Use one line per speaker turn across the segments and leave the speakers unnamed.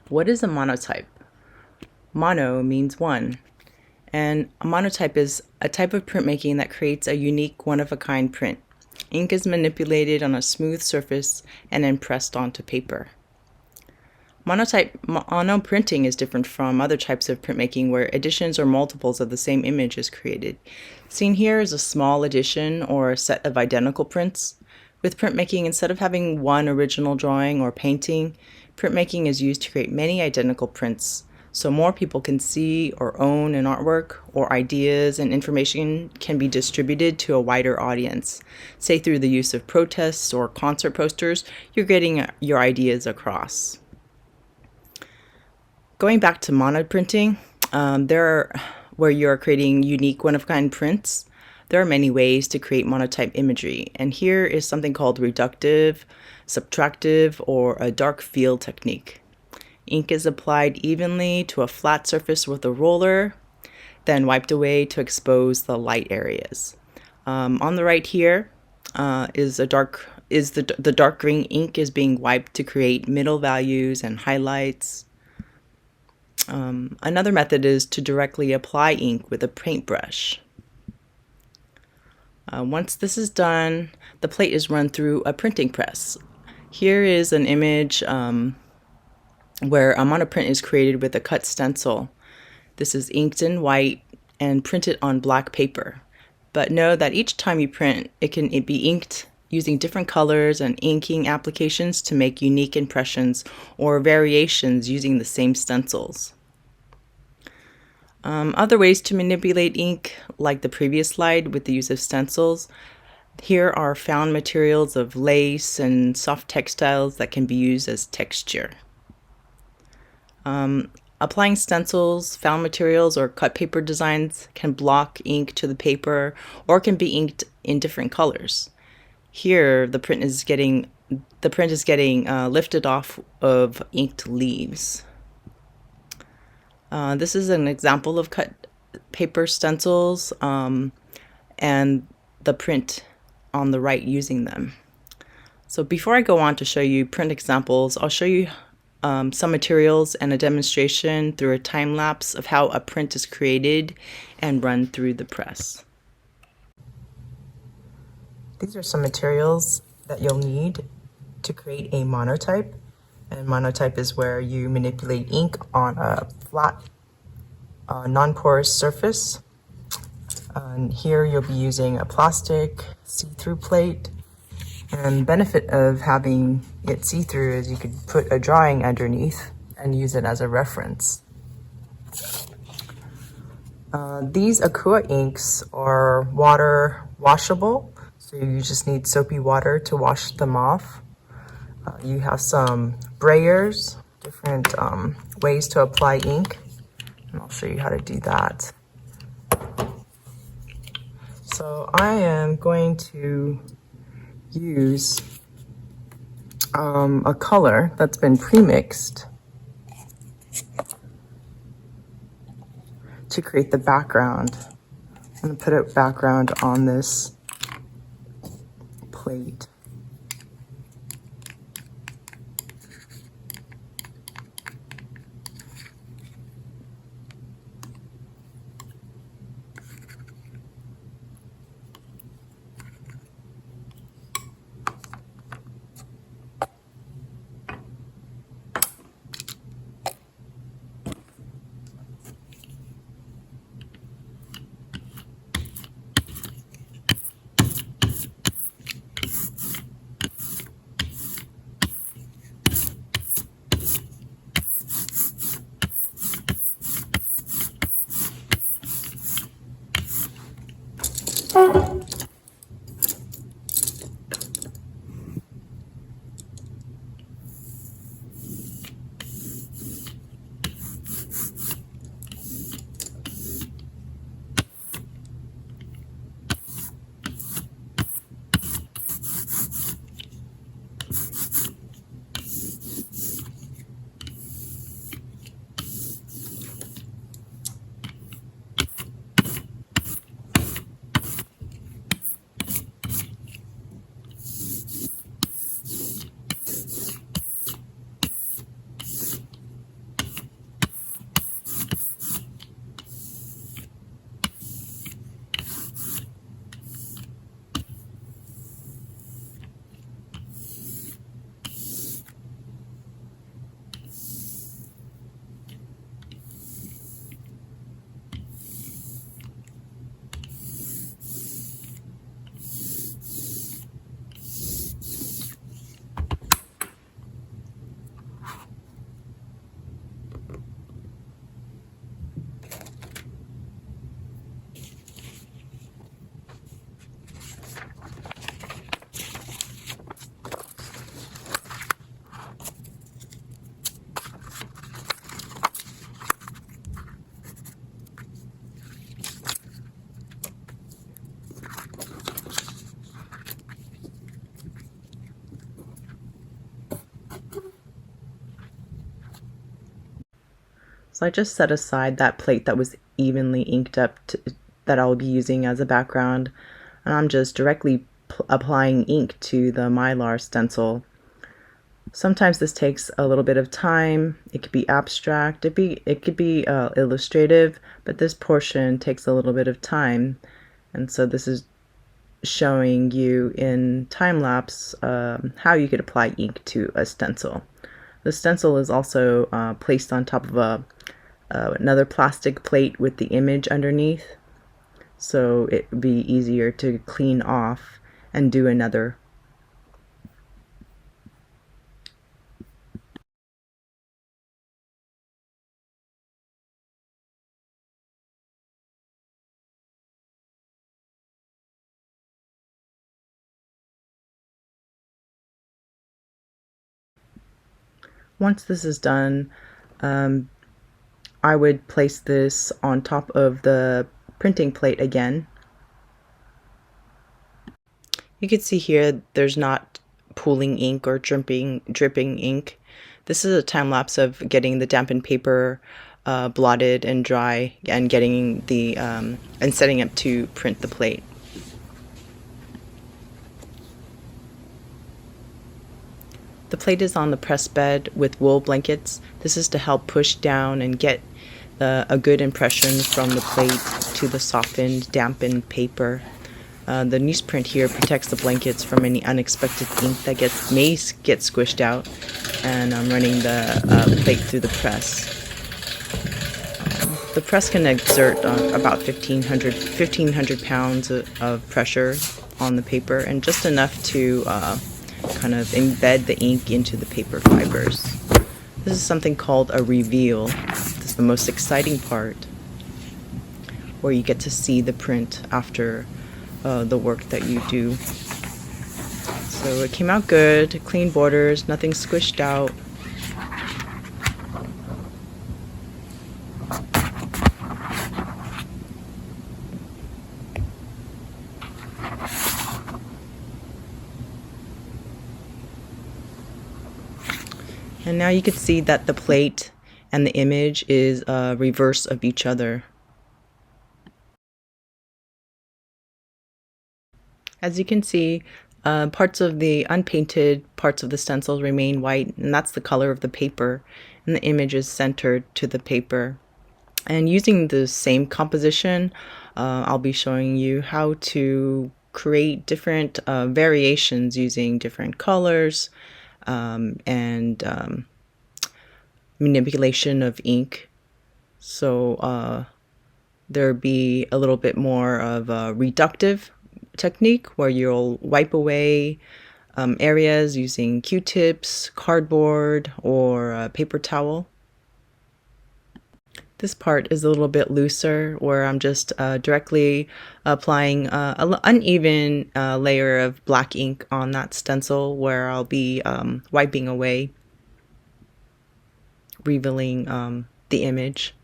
What is a monotype? Mono means one, and a monotype is a type of printmaking that creates a unique one-of-a-kind print. Ink is manipulated on a smooth surface and then pressed onto paper. Monoprinting is different from other types of printmaking where additions or multiples of the same image is created. Seen here is a small addition or a set of identical prints. With printmaking, instead of having one original drawing or painting, printmaking is used to create many identical prints so more people can see or own an artwork, or ideas and information can be distributed to a wider audience. Say through the use of protests or concert posters, you're getting your ideas across. Going back to monoprinting, where you're creating unique one-of-a-kind prints, there are many ways to create monotype imagery, and here is something called reductive, subtractive, or a dark field technique. Ink is applied evenly to a flat surface with a roller, then wiped away to expose the light areas. On the right here the dark green ink is being wiped to create middle values and highlights. Another method is to directly apply ink with a paintbrush. Once this is done, the plate is run through a printing press. Here is an image where a monoprint is created with a cut stencil. This is inked in white and printed on black paper. But know that each time you print, it can be inked using different colors and inking applications to make unique impressions or variations using the same stencils. Other ways to manipulate ink, like the previous slide with the use of stencils, here are found materials of lace and soft textiles that can be used as texture. Applying stencils, found materials, or cut paper designs can block ink to the paper or can be inked in different colors. Here, the print is getting lifted off of inked leaves. This is an example of cut paper stencils and the print on the right using them. So before I go on to show you print examples, I'll show you some materials and a demonstration through a time lapse of how a print is created and run through the press. These are some materials that you'll need to create a monotype. And monotype is where you manipulate ink on a flat, non-porous surface. And here you'll be using a plastic see-through plate. And the benefit of having it see-through is you could put a drawing underneath and use it as a reference. These Aqua inks are water washable, so you just need soapy water to wash them off. You have some brayers, different ways to apply ink, and I'll show you how to do that. So I am going to use a color that's been pre-mixed to create the background. I'm going to put a background on this plate. So I just set aside that plate that was evenly inked up that I'll be using as a background, and I'm just directly applying ink to the Mylar stencil. Sometimes this takes a little bit of time. It could be abstract, it could be illustrative, but this portion takes a little bit of time. And so this is showing you in time-lapse how you could apply ink to a stencil. The stencil is also placed on top of another plastic plate with the image underneath, so it would be easier to clean off and do another. Once this is done, I would place this on top of the printing plate again. You can see here there's not pooling ink or dripping ink. This is a time lapse of getting the dampened paper blotted and dry and getting the and setting up to print the plate. The plate is on the press bed with wool blankets. This is to help push down and get a good impression from the plate to the softened, dampened paper. The newsprint here protects the blankets from any unexpected ink that may get squished out, and I'm running the plate through the press. The press can exert about 1,500 pounds of pressure on the paper, and just enough to kind of embed the ink into the paper fibers. This is something called a reveal. This is the most exciting part, where you get to see the print after the work that you do. So it came out good, clean borders, nothing squished out. And now you can see that the plate and the image is a reverse of each other. As you can see, parts of the unpainted parts of the stencil remain white, and that's the color of the paper, and the image is centered to the paper. And using the same composition, I'll be showing you how to create different variations using different colors and manipulation of ink. So there'll be a little bit more of a reductive technique where you'll wipe away areas using Q-tips, cardboard, or a paper towel. This part is a little bit looser, where I'm just directly applying an uneven layer of black ink on that stencil, where I'll be wiping away, revealing the image.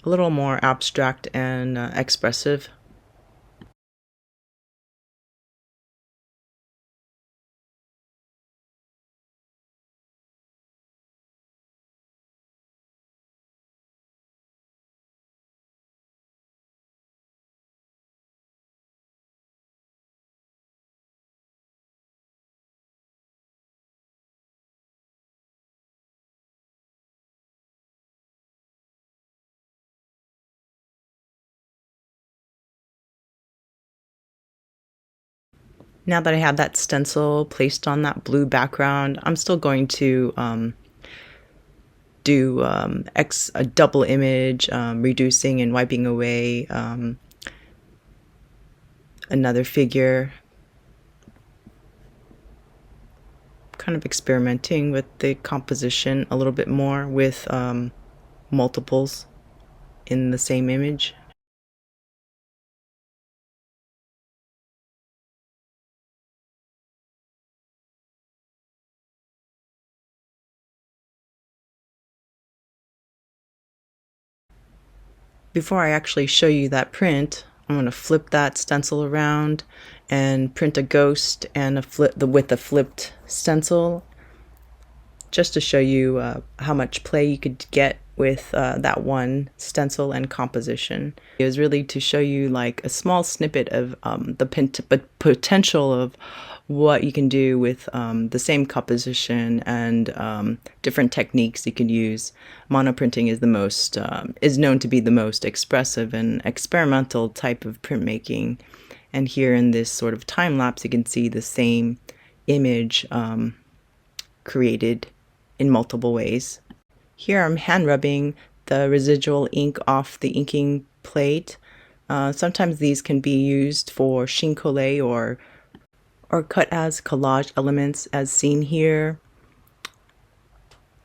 A little more abstract and expressive. Now that I have that stencil placed on that blue background, I'm still going to do a double image, reducing and wiping away another figure. Kind of experimenting with the composition a little bit more with multiples in the same image. Before I actually show you that print, I'm going to flip that stencil around and print a ghost and with a flipped stencil, just to show you how much play you could get with that one stencil and composition. It was really to show you like a small snippet of the potential of what you can do with the same composition and different techniques you can use. Monoprinting is known to be the most expressive and experimental type of printmaking. And here in this sort of time lapse, you can see the same image created in multiple ways. Here I'm hand rubbing the residual ink off the inking plate. Sometimes these can be used for chincolle or cut as collage elements as seen here.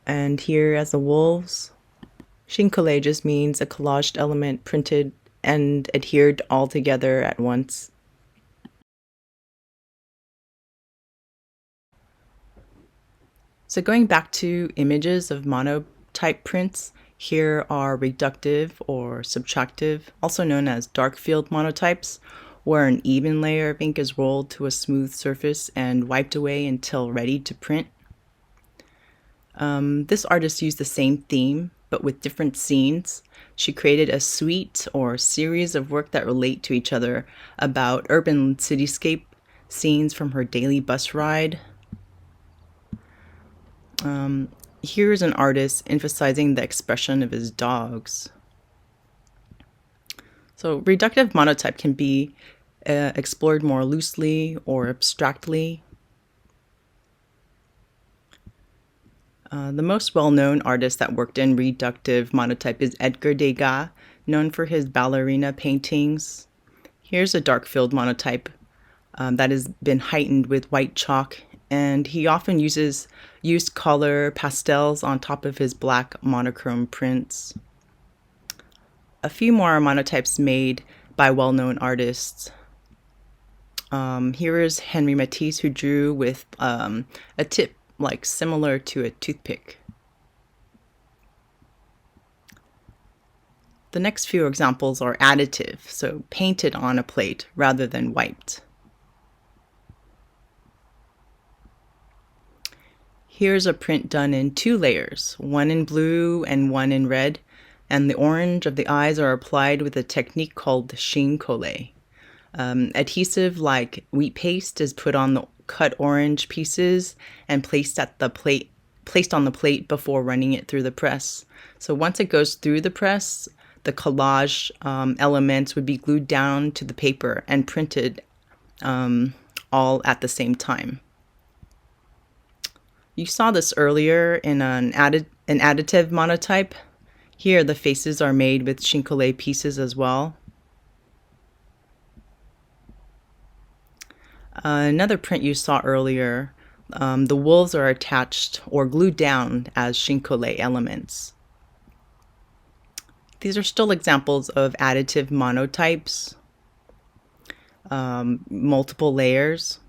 And here as the wolves. Chincolle just means a collaged element printed and adhered all together at once. So going back to images of monotype prints, here are reductive or subtractive, also known as dark field monotypes, where an even layer of ink is rolled to a smooth surface and wiped away until ready to print. This artist used the same theme, but with different scenes. She created a suite or series of work that relate to each other about urban cityscape scenes from her daily bus ride. Here's an artist emphasizing the expression of his dogs. So reductive monotype can be explored more loosely or abstractly. The most well-known artist that worked in reductive monotype is Edgar Degas, known for his ballerina paintings. Here's a dark field monotype that has been heightened with white chalk, and he often used color pastels on top of his black monochrome prints. A few more monotypes made by well-known artists. Here is Henri Matisse, who drew with a tip like similar to a toothpick. The next few examples are additive, so painted on a plate rather than wiped. Here's a print done in 2 layers, one in blue and one in red, and the orange of the eyes are applied with a technique called chincolle. Adhesive like wheat paste is put on the cut orange pieces and placed on the plate before running it through the press. So once it goes through the press, the collage elements would be glued down to the paper and printed all at the same time. You saw this earlier in an additive monotype. Here the faces are made with chincolle pieces as well. Another print you saw earlier, the wolves are attached or glued down as chincolle elements. These are still examples of additive monotypes, multiple layers.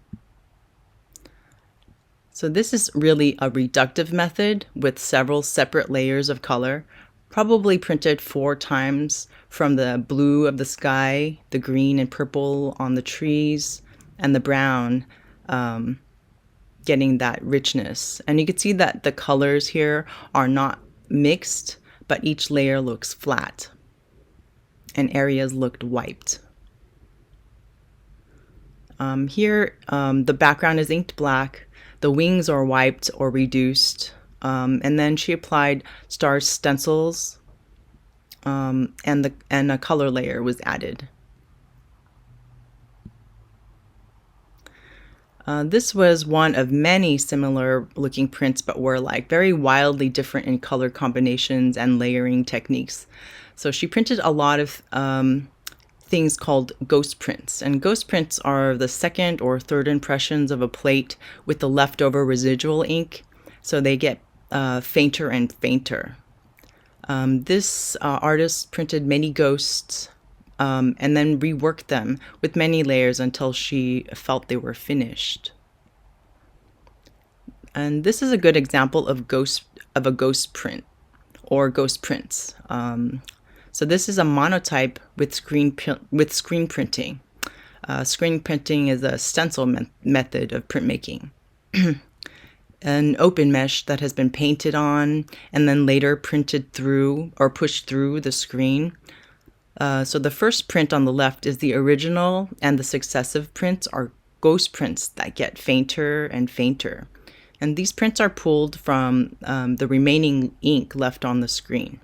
So this is really a reductive method with several separate layers of color, probably printed 4 times from the blue of the sky, the green and purple on the trees, and the brown, getting that richness. And you can see that the colors here are not mixed, but each layer looks flat and areas looked wiped. Here, the background is inked black, the wings are wiped or reduced, and then she applied star stencils, and a color layer was added. This was one of many similar looking prints, but were like very wildly different in color combinations and layering techniques. So she printed a lot of things called ghost prints, and ghost prints are the second or third impressions of a plate with the leftover residual ink, so they get fainter and fainter. This artist printed many ghosts and then reworked them with many layers until she felt they were finished. And this is a good example of a ghost print or ghost prints. So this is a monotype with screen printing. Screen printing is a stencil method of printmaking. an open mesh that has been painted on and then later printed through or pushed through the screen. So the first print on the left is the original, and the successive prints are ghost prints that get fainter and fainter. And these prints are pulled from the remaining ink left on the screen.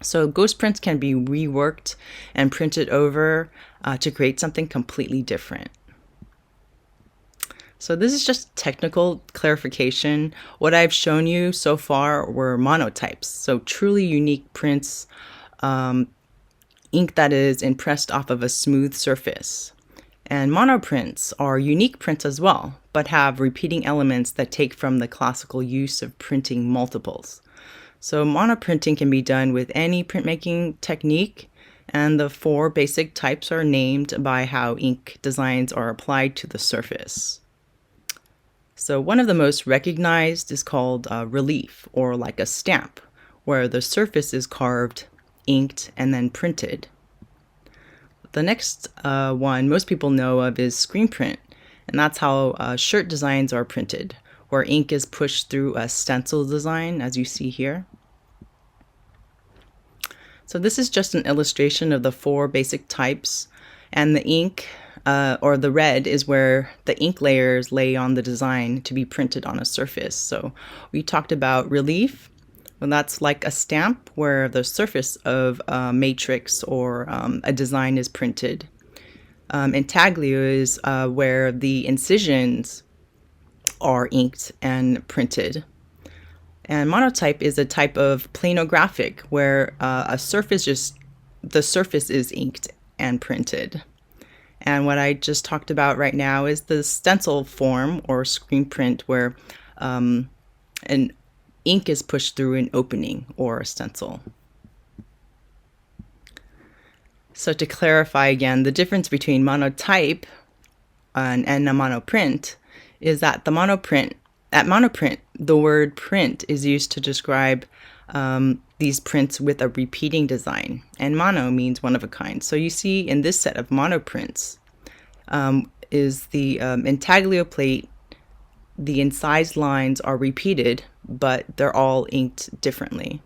So ghost prints can be reworked and printed over to create something completely different. So this is just technical clarification. What I've shown you so far were monotypes, so truly unique prints, ink that is impressed off of a smooth surface. And monoprints are unique prints as well, but have repeating elements that take from the classical use of printing multiples. So monoprinting can be done with any printmaking technique, and the 4 basic types are named by how ink designs are applied to the surface. So one of the most recognized is called relief, or like a stamp, where the surface is carved, inked, and then printed. The next one most people know of is screen print, and that's how shirt designs are printed, where ink is pushed through a stencil design, as you see here. So this is just an illustration of the 4 basic types, and the ink, or the red, is where the ink layers lay on the design to be printed on a surface. So we talked about relief. Well, that's like a stamp where the surface of a matrix or a design is printed. Intaglio is where the incisions are inked and printed. And monotype is a type of planographic where the surface is inked and printed. And what I just talked about right now is the stencil form or screen print, where an ink is pushed through an opening or a stencil. So to clarify again, the difference between monotype and a monoprint is that at monoprint, the word print is used to describe these prints with a repeating design, and mono means one of a kind. So you see in this set of monoprints is the intaglio plate. The incised lines are repeated, but they're all inked differently.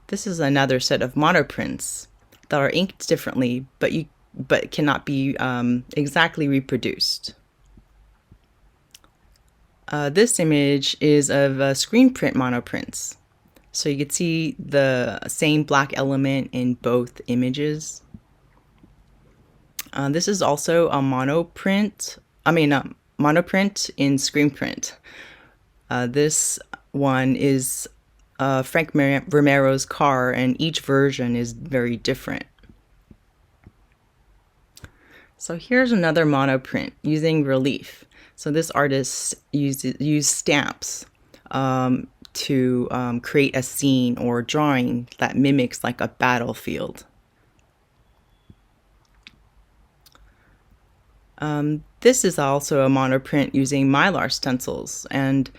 This is another set of monoprints that are inked differently, but cannot be exactly reproduced. This image is of screen print monoprints. So you can see the same black element in both images. This is also a monoprint in screen print. This one is Frank Romero's car, and each version is very different. So here's another monoprint using relief. So this artist used stamps to create a scene or drawing that mimics like a battlefield. This is also a monoprint using mylar stencils, and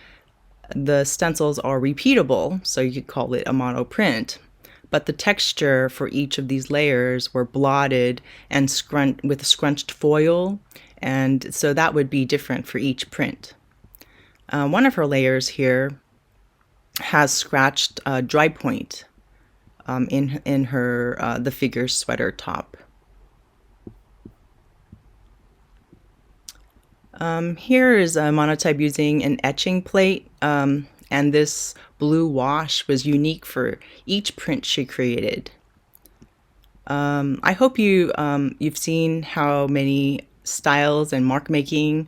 the stencils are repeatable, so you could call it a monoprint, but the texture for each of these layers were blotted and with scrunched foil, and so that would be different for each print. One of her layers here has scratched dry point in her the figure's sweater top. Here is a monotype using an etching plate, and this blue wash was unique for each print she created. I hope you've seen how many styles and mark making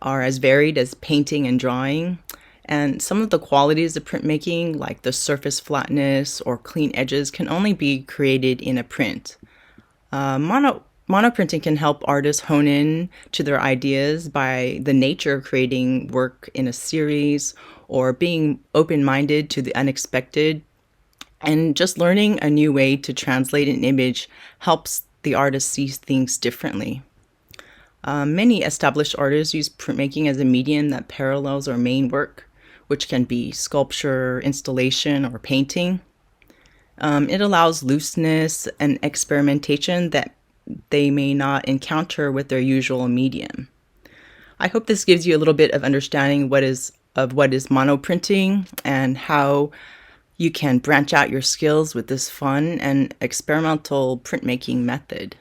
are as varied as painting and drawing, and some of the qualities of printmaking, like the surface flatness or clean edges, can only be created in a print. Monoprinting can help artists hone in to their ideas by the nature of creating work in a series, or being open-minded to the unexpected, and just learning a new way to translate an image helps the artist see things differently. Many established artists use printmaking as a medium that parallels their main work, which can be sculpture, installation, or painting. It allows looseness and experimentation that they may not encounter with their usual medium. I hope this gives you a little bit of understanding what is of what is monoprinting and how you can branch out your skills with this fun and experimental printmaking method.